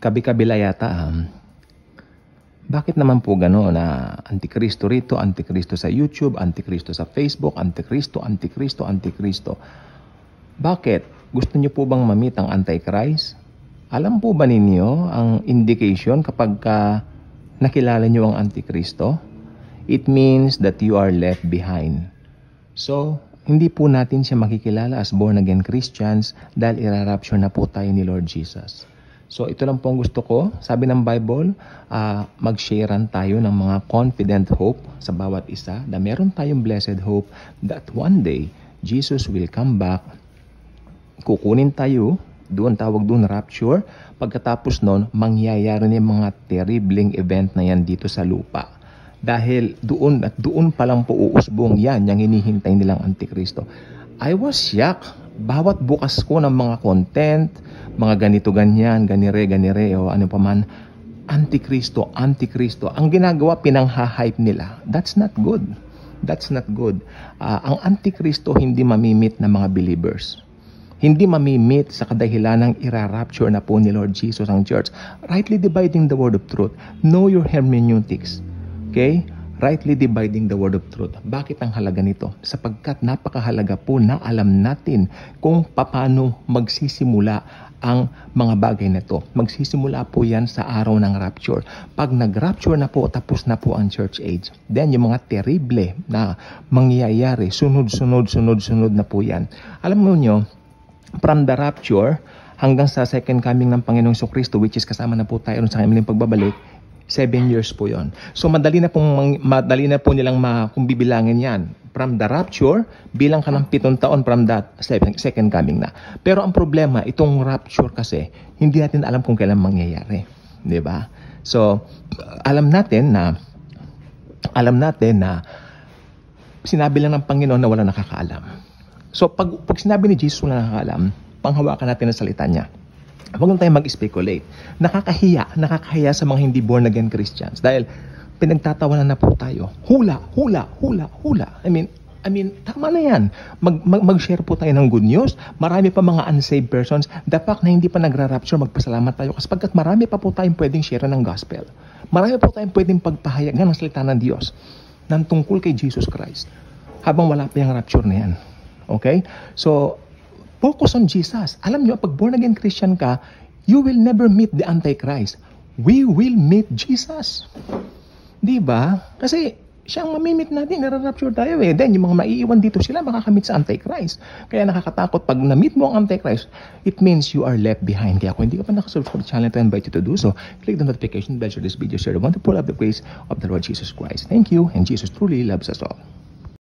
kabi-kabila yata. Bakit naman po gano'n na Antikristo rito, Antikristo sa YouTube, Antikristo sa Facebook, Antikristo, Antikristo, Antikristo? Bakit? Gusto niyo po bang ma-meet ang Antichrist? Alam po ba ninyo ang indication kapag nakilala niyo ang Antikristo? It means that you are left behind. So, hindi po natin siya makikilala as born-again Christians dahil irarapture na po tayo ni Lord Jesus. So ito lang po ang gusto ko. Sabi ng Bible, mag-sharean tayo ng mga confident hope sa bawat isa na meron tayong blessed hope that one day, Jesus will come back. Kukunin tayo, doon tawag doon rapture. Pagkatapos nun, mangyayari ng mga terribling event na yan dito sa lupa. Dahil doon at doon pa lang po uusbong yan, yung hinihintay nilang Antikristo. I was shocked. Bawat bukas ko ng mga content, mga ganito ganyan, ganire o ano pa man, Antikristo, Antikristo. Ang ginagawa, pinangha-hype nila. That's not good. That's not good. Ang Antikristo hindi mamimit ng mga believers. Hindi mamimit sa kadahilan ng irarapture na po ni Lord Jesus ang church. Rightly dividing the word of truth. Know your hermeneutics. Okay? Rightly dividing the word of truth. Bakit ang halaga nito? Sapagkat napakahalaga po na alam natin kung paano magsisimula ang mga bagay na ito. Magsisimula po yan sa araw ng rapture. Pag nag-rapture na po, tapos na po ang church age. Then yung mga terrible na mangyayari, sunod na po yan. Alam mo nyo, from the rapture hanggang sa second coming ng Panginoong Jesucristo, which is kasama na po tayo sa kanilang pagbabalik, 7 years po yon. So madali na po nilang kung bibilangin yan. From the rapture, bilang ka ng 7 taon from that second coming na. Pero ang problema, itong rapture kasi, hindi natin alam kung kailan mangyayari. Di ba? So, alam natin na sinabi lang ng Panginoon na wala nakakaalam. So, pag sinabi ni Jesus wala nakakaalam, panghawakan natin ang salita niya. Huwag lang tayo mag-speculate. Nakakahiya sa mga hindi born-again Christians. Dahil pinagtatawanan na po tayo. Hula. I mean, tama na yan. Mag-share po tayo ng good news. Marami pa mga unsaved persons. The fact na hindi pa nagra-rapture, magpasalamat tayo. Kasi pagkat marami pa po tayong pwedeng share ng gospel. Marami po tayong pwedeng pagpahayagan ng salita ng Diyos ng tungkol kay Jesus Christ. Habang wala pa yung rapture na yan. Okay? So, focus on Jesus. Alam nyo, pag born-again Christian ka, you will never meet the Antichrist. We will meet Jesus. Di ba? Kasi siya ang mamimit natin, nare-rapture tayo eh. Then, yung mga maiiwan dito sila, makakamit sa Antichrist. Kaya nakakatakot, pag na-meet mo ang Antichrist, it means you are left behind. Kaya kung hindi ka pa nakasubscribe sa channel, I invite you to do so. Click the notification bell, share this video, share the wonderful of the grace of the Lord Jesus Christ. Thank you, and Jesus truly loves us all.